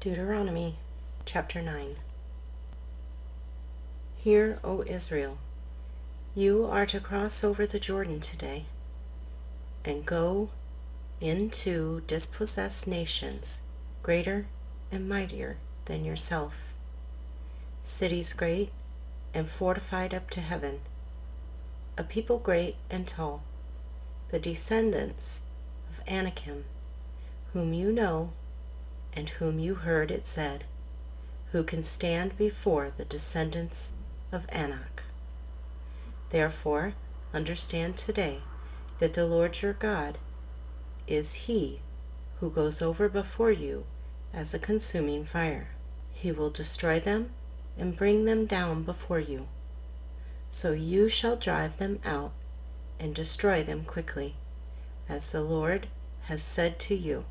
Deuteronomy chapter 9. Hear, O Israel, you are to cross over the Jordan today and go in to dispossess nations greater and mightier than yourself, cities great and fortified up to heaven, a people great and tall, the descendants of Anakim, whom you know and whom you heard it said, who can stand before the descendants of Anak. Therefore, understand today that the Lord your God is He who goes over before you as a consuming fire. He will destroy them and bring them down before you. So you shall drive them out and destroy them quickly, as the Lord has said to you.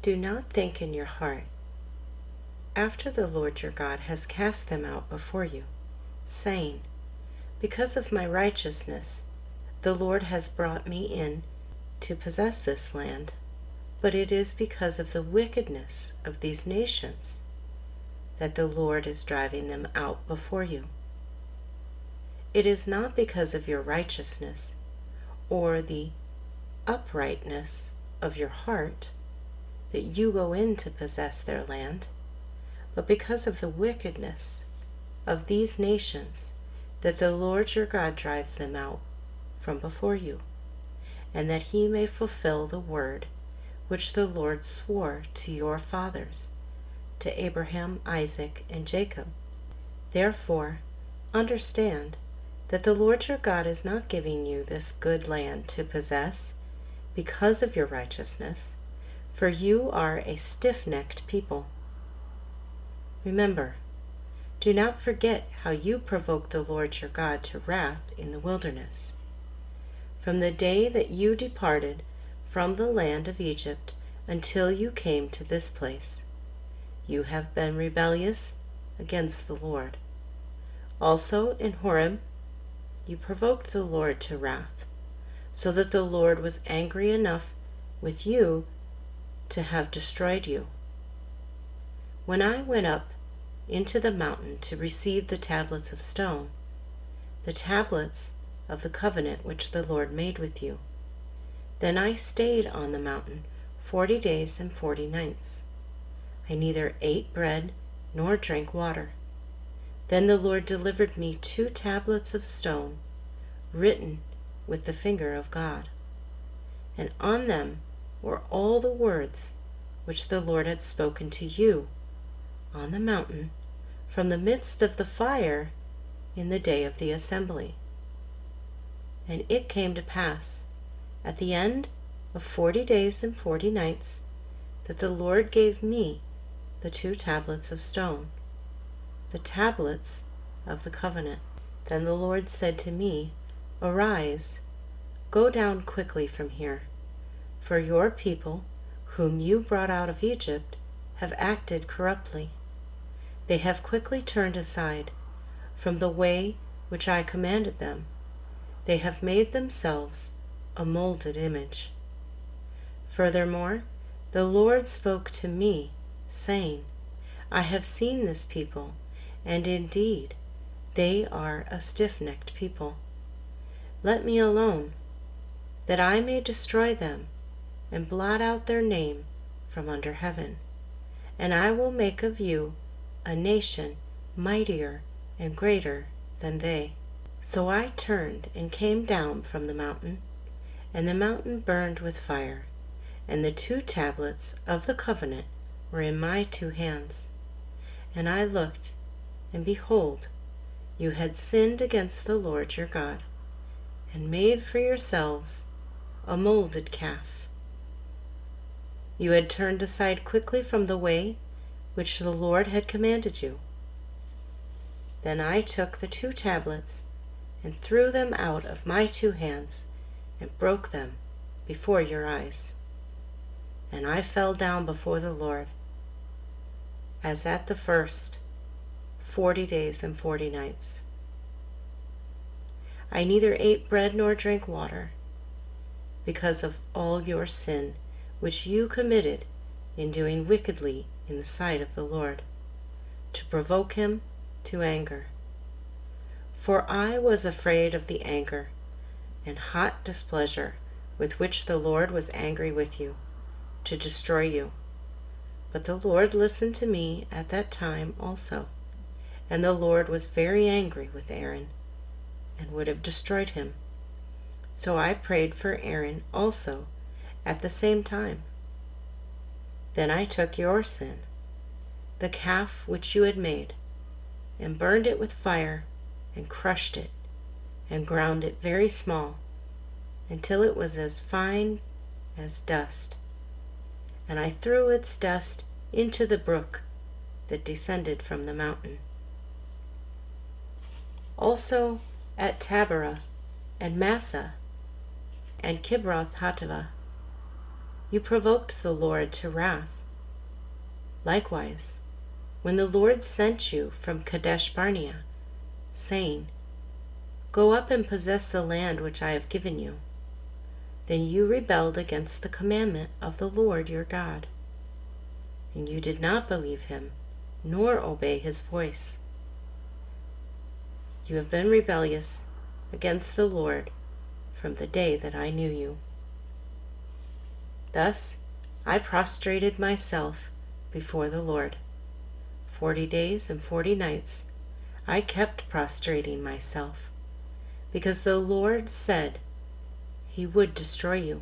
Do not think in your heart, after the Lord your God has cast them out before you, saying, because of my righteousness, the Lord has brought me in to possess this land, but it is because of the wickedness of these nations that the Lord is driving them out before you. It is not because of your righteousness or the uprightness of your heart that you go in to possess their land, but because of the wickedness of these nations that the Lord your God drives them out from before you, and that He may fulfill the word which the Lord swore to your fathers, to Abraham, Isaac, and Jacob. Therefore, understand that the Lord your God is not giving you this good land to possess because of your righteousness, for you are a stiff-necked people. Remember, do not forget how you provoked the Lord your God to wrath in the wilderness. From the day that you departed from the land of Egypt until you came to this place, you have been rebellious against the Lord. Also in Horeb, you provoked the Lord to wrath, so that the Lord was angry enough with you to have destroyed you. When I went up into the mountain to receive the tablets of stone, the tablets of the covenant which the Lord made with you, then I stayed on the mountain 40 days and 40 nights. I neither ate bread nor drank water. Then the Lord delivered me 2 tablets of stone, written with the finger of God, and on them were all the words which the Lord had spoken to you on the mountain from the midst of the fire in the day of the assembly. And it came to pass at the end of 40 days and 40 nights that the Lord gave me the 2 tablets of stone, the tablets of the covenant. Then the Lord said to me, Arise, go down quickly from here, for your people, whom you brought out of Egypt, have acted corruptly. They have quickly turned aside from the way which I commanded them. They have made themselves a molded image. Furthermore, the Lord spoke to me, saying, I have seen this people, and indeed they are a stiff-necked people. Let me alone, that I may destroy them and blot out their name from under heaven, and I will make of you a nation mightier and greater than they. So I turned and came down from the mountain, and the mountain burned with fire, and the 2 tablets of the covenant were in my 2 hands. And I looked, and behold, you had sinned against the Lord your God, and made for yourselves a molded calf. You had turned aside quickly from the way which the Lord had commanded you. Then I took the 2 tablets and threw them out of my 2 hands and broke them before your eyes. And I fell down before the Lord, as at the first 40 days and 40 nights. I neither ate bread nor drank water, because of all your sin which you committed in doing wickedly in the sight of the Lord, to provoke him to anger. For I was afraid of the anger and hot displeasure with which the Lord was angry with you, to destroy you. But the Lord listened to me at that time also, and the Lord was very angry with Aaron, and would have destroyed him. So I prayed for Aaron also at the same time. Then I took your sin, the calf which you had made, and burned it with fire, and crushed it, and ground it very small, until it was as fine as dust. And I threw its dust into the brook that descended from the mountain. Also at Taberah and Massah and Kibroth Hattaavah, you provoked the Lord to wrath. Likewise, when the Lord sent you from Kadesh Barnea, saying, Go up and possess the land which I have given you, then you rebelled against the commandment of the Lord your God, and you did not believe him, nor obey his voice. You have been rebellious against the Lord from the day that I knew you. Thus I prostrated myself before the Lord. 40 days and 40 nights I kept prostrating myself, because the Lord said he would destroy you.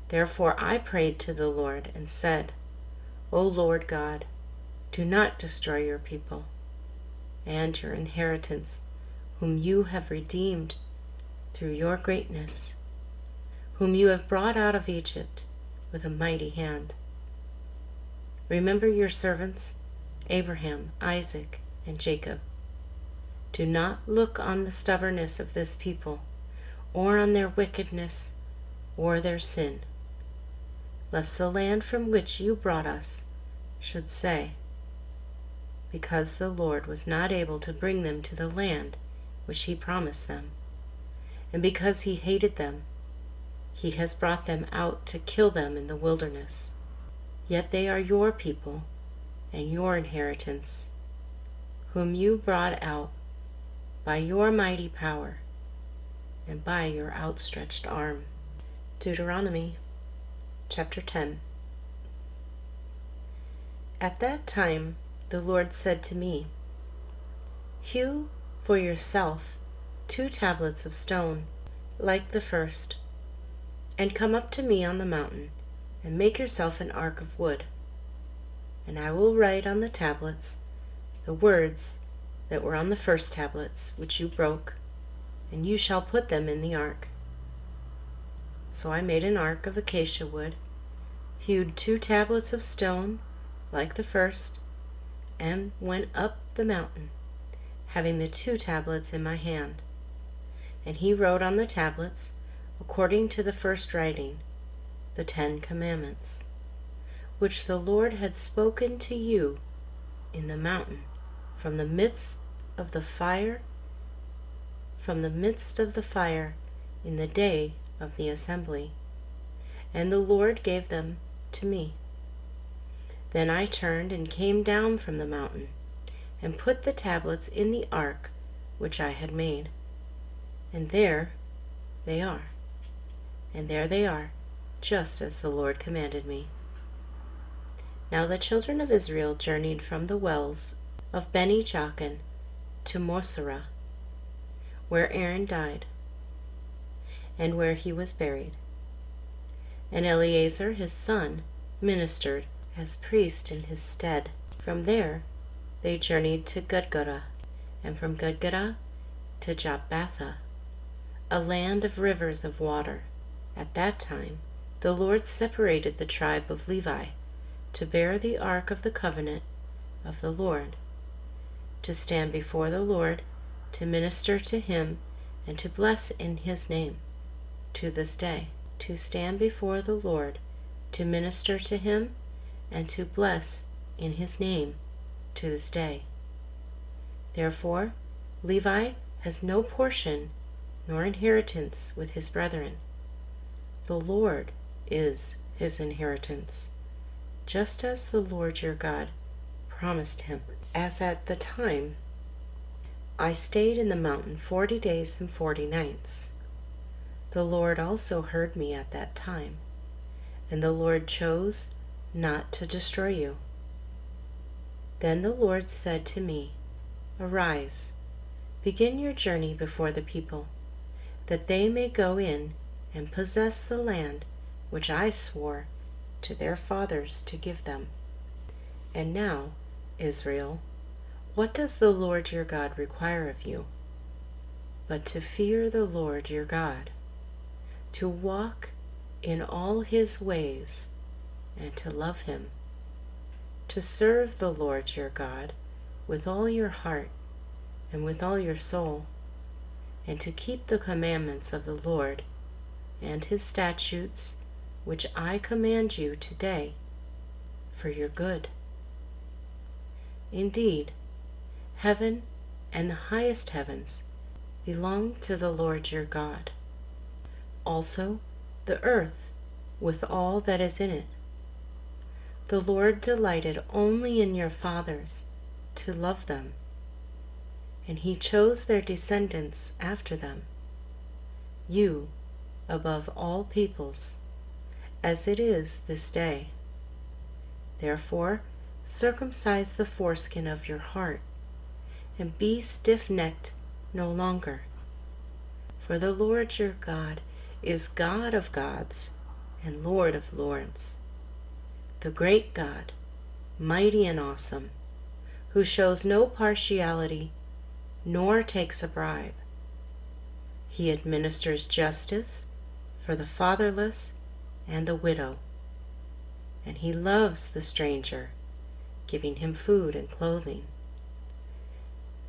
Therefore I prayed to the Lord and said, O Lord God, do not destroy your people and your inheritance, whom you have redeemed through your greatness, whom you have brought out of Egypt with a mighty hand. Remember your servants, Abraham, Isaac, and Jacob. Do not look on the stubbornness of this people, or on their wickedness, or their sin, lest the land from which you brought us should say, because the Lord was not able to bring them to the land which he promised them, and because he hated them, he has brought them out to kill them in the wilderness. Yet they are your people and your inheritance, whom you brought out by your mighty power and by your outstretched arm. Deuteronomy chapter 10. At that time the Lord said to me, Hew for yourself 2 tablets of stone, like the first, and come up to me on the mountain, and make yourself an ark of wood. And I will write on the tablets the words that were on the first tablets, which you broke, and you shall put them in the ark. So I made an ark of acacia wood, hewed 2 tablets of stone, like the first, and went up the mountain, having the 2 tablets in my hand. And he wrote on the tablets, according to the first writing, the 10 commandments, which the Lord had spoken to you in the mountain from the midst of the fire, in the day of the assembly. And the Lord gave them to me. Then I turned and came down from the mountain, and put the tablets in the ark which I had made. And there they are. And there they are, just as the Lord commanded me. Now the children of Israel journeyed from the wells of Beni Jaakan to Moserah, where Aaron died, and where he was buried. And Eleazar his son ministered as priest in his stead. From there they journeyed to Gudgodah, and from Gudgodah to Jotbathah, a land of rivers of water. At that time the Lord separated the tribe of Levi to bear the ark of the covenant of the Lord, to stand before the Lord, to minister to him, and to bless in his name. To this day, to stand before the Lord, to minister to him, and to bless in his name to this day. Therefore, Levi has no portion nor inheritance with his brethren. The Lord is his inheritance, just as the Lord your God promised him. As at the time I stayed in the mountain 40 days and 40 nights. The Lord also heard me at that time, and the Lord chose not to destroy you. Then the Lord said to me, Arise, begin your journey before the people, that they may go in and possess the land which I swore to their fathers to give them. And now, Israel, what does the Lord your God require of you? But to fear the Lord your God, to walk in all his ways, and to love him, to serve the Lord your God with all your heart and with all your soul, and to keep the commandments of the Lord and his statutes, which I command you today, for your good. Indeed, heaven and the highest heavens belong to the Lord your God. Also the earth with all that is in it. The Lord delighted only in your fathers to love them, and he chose their descendants after them, you above all peoples, as it is this day. Therefore, circumcise the foreskin of your heart, and be stiff-necked no longer. For the Lord your God is God of gods and Lord of lords, the great God, mighty and awesome, who shows no partiality nor takes a bribe. He administers justice for the fatherless and the widow, and he loves the stranger, giving him food and clothing.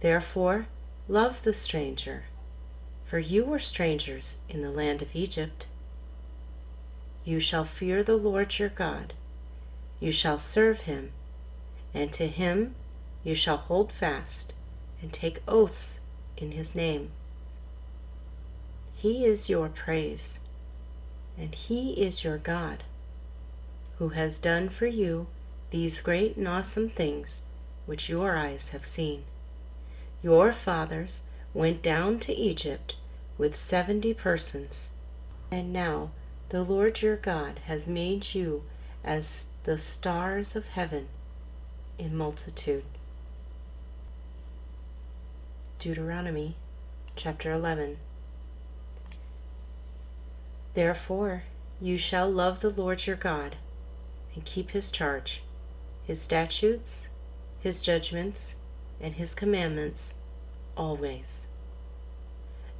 Therefore, love the stranger, for you were strangers in the land of Egypt. You shall fear the Lord your God. You shall serve him, and to him you shall hold fast and take oaths in his name. He is your praise, and he is your God, who has done for you these great and awesome things which your eyes have seen. Your fathers went down to Egypt with 70 persons, and now the Lord your God has made you as the stars of heaven in multitude. Deuteronomy chapter 11. Therefore you shall love the Lord your God, and keep his charge, his statutes, his judgments, and his commandments always.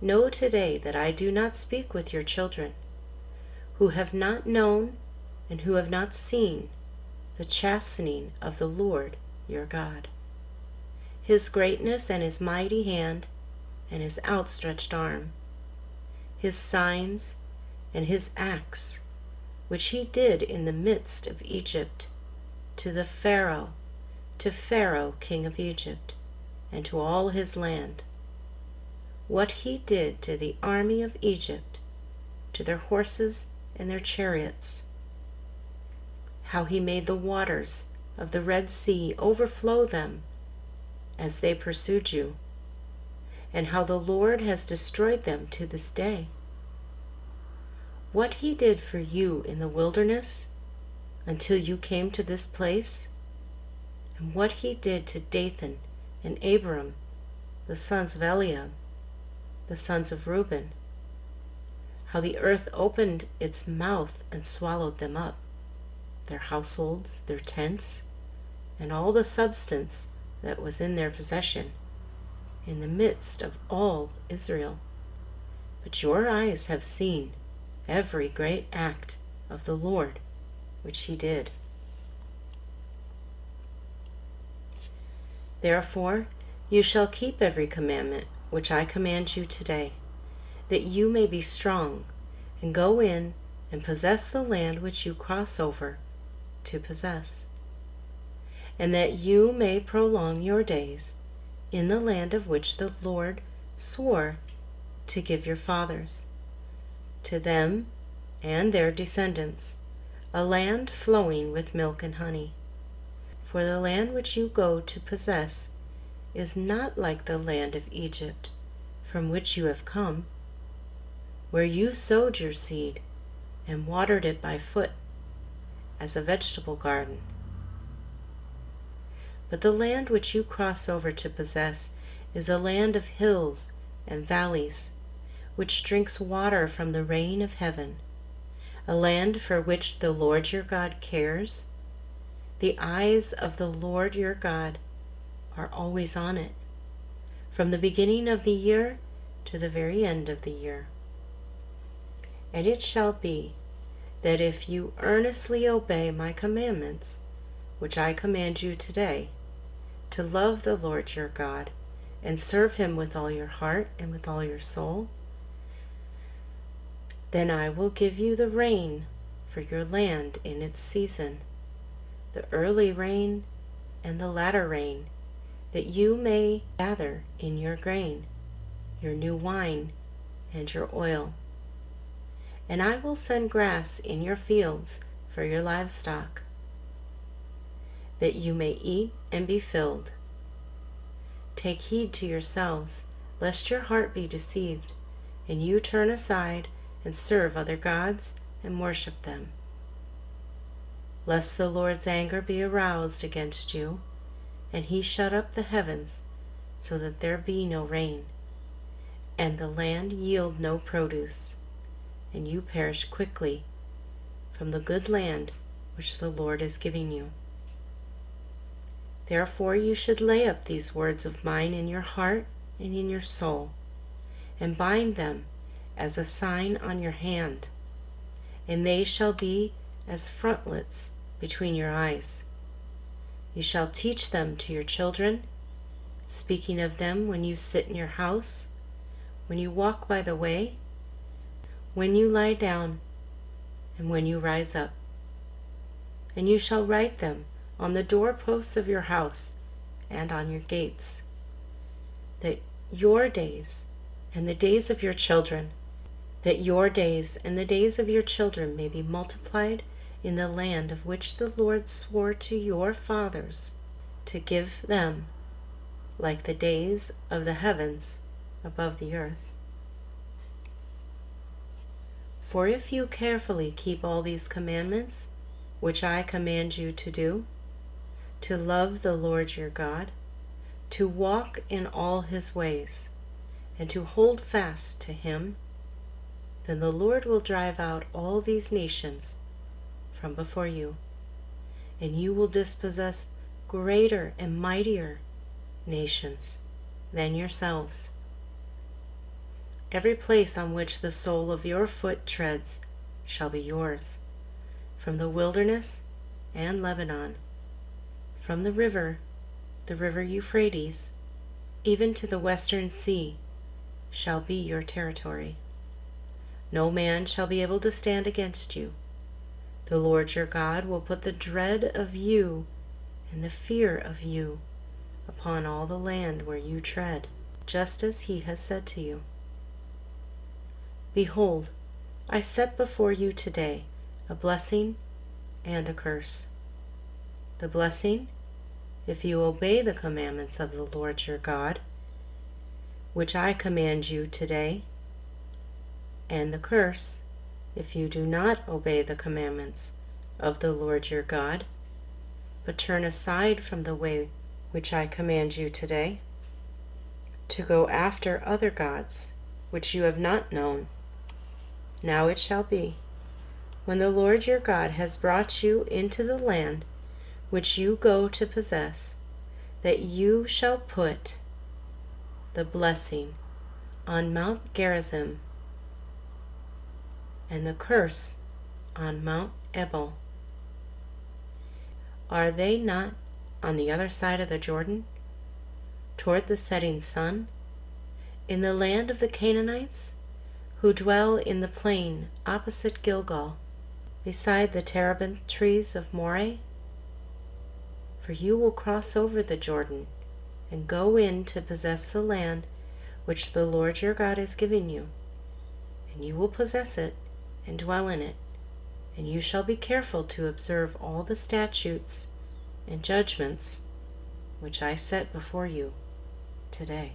Know today that I do not speak with your children, who have not known and who have not seen the chastening of the Lord your God, his greatness and his mighty hand and his outstretched arm, his signs and his acts, which he did in the midst of Egypt, to Pharaoh, king of Egypt, and to all his land. What he did to the army of Egypt, to their horses and their chariots. How he made the waters of the Red Sea overflow them as they pursued you, and how the Lord has destroyed them to this day. What he did for you in the wilderness until you came to this place, and what he did to Dathan and Abiram, the sons of Eliab, the sons of Reuben, how the earth opened its mouth and swallowed them up, their households, their tents, and all the substance that was in their possession, in the midst of all Israel. But your eyes have seen every great act of the Lord which he did. Therefore you shall keep every commandment which I command you today, that you may be strong, and go in and possess the land which you cross over to possess, and that you may prolong your days in the land of which the Lord swore to give your fathers, to them and their descendants, a land flowing with milk and honey. For the land which you go to possess is not like the land of Egypt, from which you have come, where you sowed your seed and watered it by foot, as a vegetable garden. But the land which you cross over to possess is a land of hills and valleys, which drinks water from the rain of heaven, a land for which the Lord your God cares. The eyes of the Lord your God are always on it, from the beginning of the year to the very end of the year. And it shall be that if you earnestly obey my commandments, which I command you today, to love the Lord your God and serve him with all your heart and with all your soul, then I will give you the rain for your land in its season, the early rain and the latter rain, that you may gather in your grain, your new wine, and your oil. And I will send grass in your fields for your livestock, that you may eat and be filled. Take heed to yourselves, lest your heart be deceived, and you turn aside and serve other gods and worship them. Lest the Lord's anger be aroused against you, and he shut up the heavens, so that there be no rain, and the land yield no produce, and you perish quickly from the good land which the Lord is giving you. Therefore you should lay up these words of mine in your heart and in your soul, and bind them as a sign on your hand, and they shall be as frontlets between your eyes. You shall teach them to your children, speaking of them when you sit in your house, when you walk by the way, when you lie down, and when you rise up. And you shall write them on the doorposts of your house and on your gates, that your days and the days of your children, that your days and the days of your children may be multiplied in the land of which the Lord swore to your fathers to give them, like the days of the heavens above the earth. For if you carefully keep all these commandments, which I command you to do, to love the Lord your God, to walk in all his ways, and to hold fast to him, then the Lord will drive out all these nations from before you, and you will dispossess greater and mightier nations than yourselves. Every place on which the sole of your foot treads shall be yours, from the wilderness and Lebanon, from the river Euphrates, even to the western sea, shall be your territory. No man shall be able to stand against you. The Lord your God will put the dread of you and the fear of you upon all the land where you tread, just as he has said to you. Behold, I set before you today a blessing and a curse. The blessing, if you obey the commandments of the Lord your God, which I command you today, and the curse, if you do not obey the commandments of the Lord your God, but turn aside from the way which I command you today, to go after other gods which you have not known. Now it shall be, when the Lord your God has brought you into the land which you go to possess, that you shall put the blessing on Mount Gerizim and the curse on Mount Ebal. Are they not on the other side of the Jordan, toward the setting sun, in the land of the Canaanites, who dwell in the plain opposite Gilgal, beside the terebinth trees of Moreh? For you will cross over the Jordan and go in to possess the land which the Lord your God is giving you, and you will possess it and dwell in it, and you shall be careful to observe all the statutes and judgments which I set before you today.